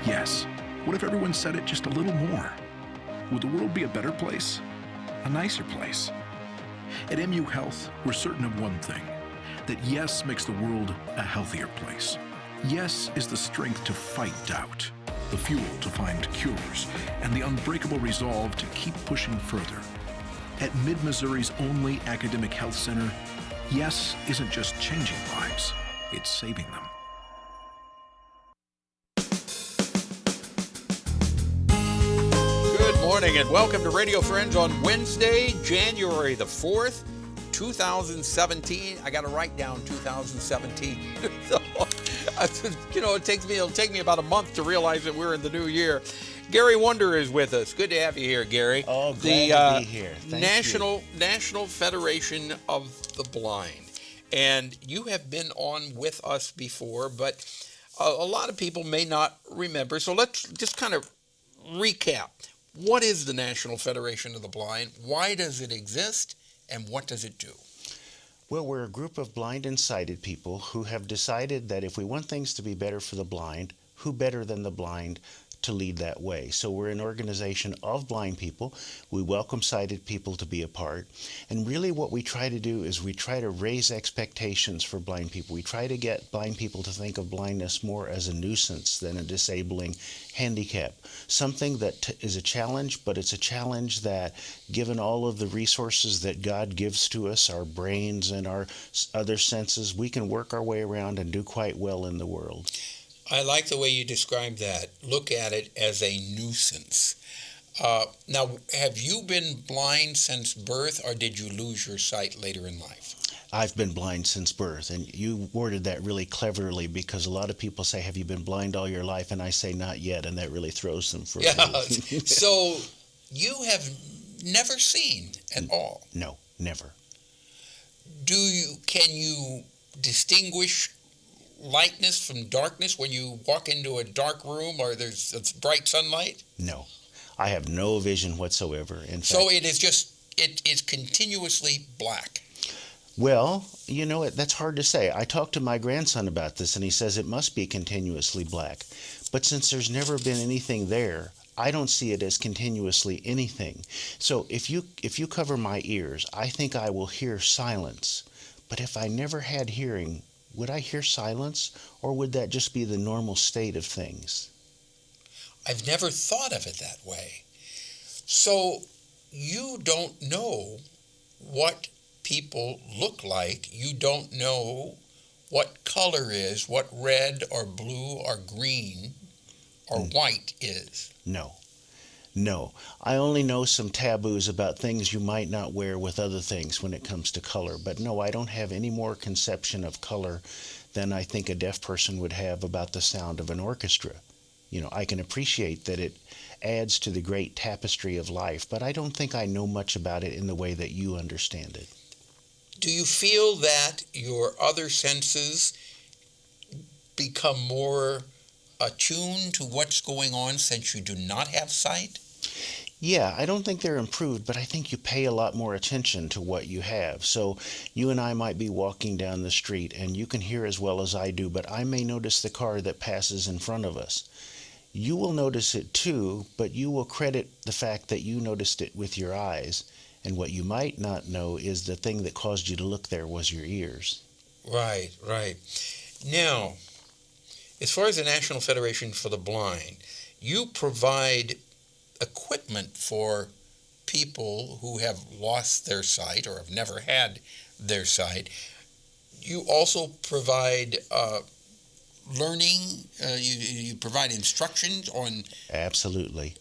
Yes. What if everyone said it just a little more? Would the world be a better place? A nicer place? At MU Health, we're certain of one thing, that yes makes the world a healthier place. Yes is the strength to fight doubt, the fuel to find cures, and the unbreakable resolve to keep pushing further. At Mid-Missouri's only academic health center, yes isn't just changing lives, it's saving them. Good morning and welcome to Radio Friends on Wednesday, January the 4th, 2017. I got to write down 2017. So, it'll take me about a month to realize that we're in the new year. Gary Wunder is with us. Good to have you here, Gary. Oh, glad to be here. Thank National Federation of the Blind. And you have been on with us before, but a lot of people may not remember. So let's just kind of recap. What is the National Federation of the Blind? Why does it exist? And what does it do? Well, we're a group of blind and sighted people who have decided that if we want things to be better for the blind, who better than the blind to lead that way? So we're an organization of blind people. We welcome sighted people to be a part. And really what we try to do is we try to raise expectations for blind people. We try to get blind people to think of blindness more as a nuisance than a disabling handicap. Something that is a challenge, but it's a challenge that, given all of the resources that God gives to us, our brains and our other senses, we can work our way around and do quite well in the world. I like the way you describe that. Look at it as a nuisance. Now, have you been blind since birth, or did you lose your sight later in life? I've been blind since birth, and you worded that really cleverly, because a lot of people say, have you been blind all your life? And I say, not yet, and that really throws them for a loop. So you have never seen at all? No, never. Can you distinguish lightness from darkness when you walk into a dark room or it's bright sunlight? No, I have no vision whatsoever. In fact, so it is continuously black. Well, that's hard to say. I talked to my grandson about this, and he says it must be continuously black. But since there's never been anything there, I don't see it as continuously anything. So if you cover my ears, I think I will hear silence. But if I never had hearing, would I hear silence, or would that just be the normal state of things? I've never thought of it that way. So you don't know what people look like. You don't know what color is, what red or blue or green or white is. No. I only know some taboos about things you might not wear with other things when it comes to color. But no, I don't have any more conception of color than I think a deaf person would have about the sound of an orchestra. I can appreciate that it adds to the great tapestry of life, but I don't think I know much about it in the way that you understand it. Do you feel that your other senses become more attuned to what's going on since you do not have sight? Yeah, I don't think they're improved, but I think you pay a lot more attention to what you have. So you and I might be walking down the street, and you can hear as well as I do, but I may notice the car that passes in front of us. You will notice it too, but you will credit the fact that you noticed it with your eyes. And what you might not know is the thing that caused you to look there was your ears. Right. Now, as far as the National Federation for the Blind, you provide equipment for people who have lost their sight or have never had their sight. You also provide learning. You provide instructions on. Absolutely.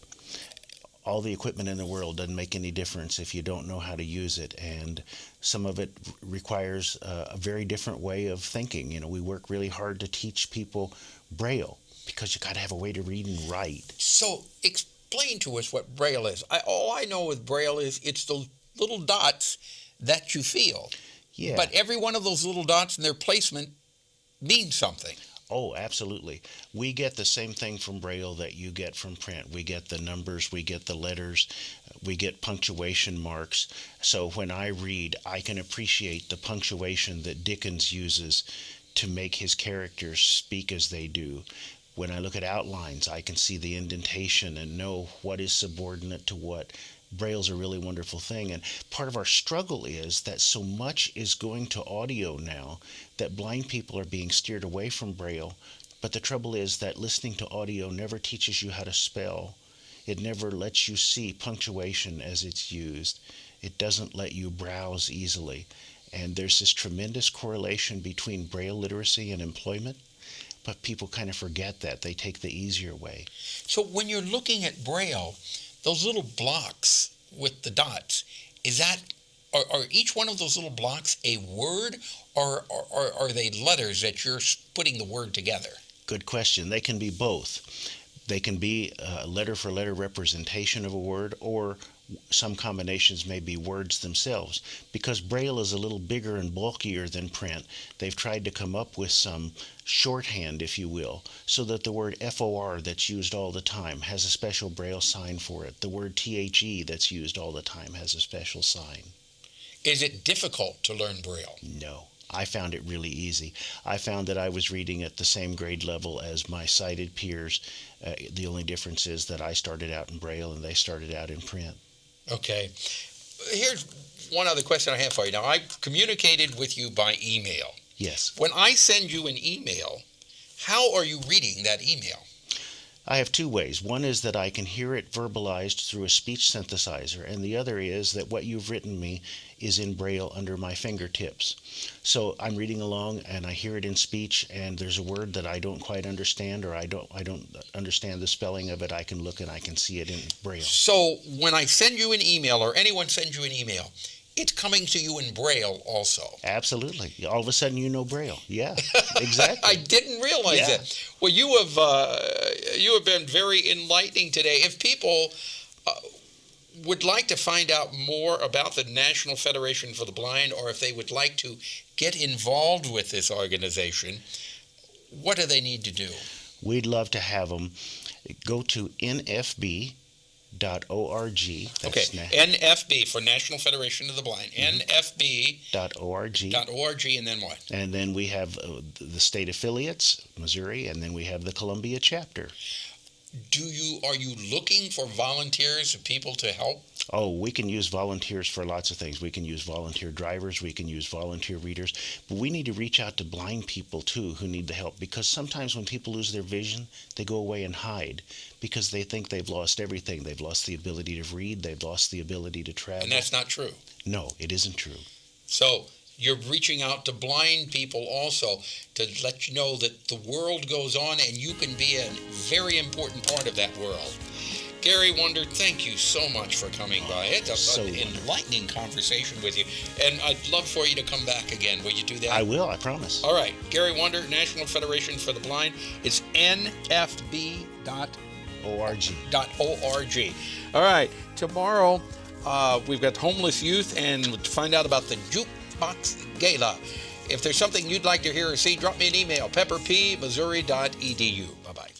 All the equipment in the world doesn't make any difference if you don't know how to use it, and some of it requires a very different way of thinking. We work really hard to teach people Braille because you got to have a way to read and write. So explain to us what Braille is. All I know with Braille is it's those little dots that you feel. Yeah. But every one of those little dots and their placement means something. Oh, absolutely. We get the same thing from Braille that you get from print. We get the numbers, we get the letters, we get punctuation marks. So when I read, I can appreciate the punctuation that Dickens uses to make his characters speak as they do. When I look at outlines, I can see the indentation and know what is subordinate to what. Braille's a really wonderful thing, and part of our struggle is that so much is going to audio now that blind people are being steered away from Braille. But the trouble is that listening to audio never teaches you how to spell. It never lets you see punctuation as it's used. It doesn't let you browse easily. And there's this tremendous correlation between Braille literacy and employment, but people kind of forget that. They take the easier way. So when you're looking at Braille, those little blocks with the dots, are each one of those little blocks a word, or are they letters that you're putting the word together? Good question. They can be both. They can be a letter-for-letter representation of a word, or some combinations may be words themselves. Because Braille is a little bigger and bulkier than print, they've tried to come up with some shorthand, if you will, so that the word FOR that's used all the time has a special Braille sign for it. The word THE that's used all the time has a special sign. Is it difficult to learn Braille? No. I found it really easy. I found that I was reading at the same grade level as my sighted peers. The only difference is that I started out in Braille and they started out in print. Okay. Here's one other question I have for you. Now, I communicated with you by email. Yes. When I send you an email, how are you reading that email? I have two ways. One is that I can hear it verbalized through a speech synthesizer, and the other is that what you've written me is in Braille under my fingertips. So I'm reading along and I hear it in speech, and there's a word that I don't quite understand, or I don't understand the spelling of it. I can look and I can see it in Braille. So when I send you an email, or anyone sends you an email, it's coming to you in Braille also. Absolutely. All of a sudden you know Braille. Yeah, exactly. I didn't realize that. Well, you have been very enlightening today. If people would like to find out more about the National Federation for the Blind, or if they would like to get involved with this organization, what do they need to do? We'd love to have them go to NFB.org. Okay, NFB for National Federation of the Blind. NFB.org, and then what? And then we have the state affiliates, Missouri, and then we have the Columbia chapter. Are you looking for volunteers, people to help? Oh, we can use volunteers for lots of things. We can use volunteer drivers, we can use volunteer readers, but we need to reach out to blind people too who need the help, because sometimes when people lose their vision, they go away and hide because they think they've lost everything. They've lost the ability to read, they've lost the ability to travel. And that's not true. No, it isn't true. So you're reaching out to blind people also to let you know that the world goes on and you can be a very important part of that world. Gary Wunder, thank you so much for coming by. It's an enlightening conversation with you. And I'd love for you to come back again. Will you do that? I will, I promise. All right. Gary Wunder, National Federation for the Blind. It's nfb.org. All right. Tomorrow, we've got homeless youth, and we'll find out about the Jukebox Gala. If there's something you'd like to hear or see, drop me an email, pepperpmissouri.edu. Bye-bye.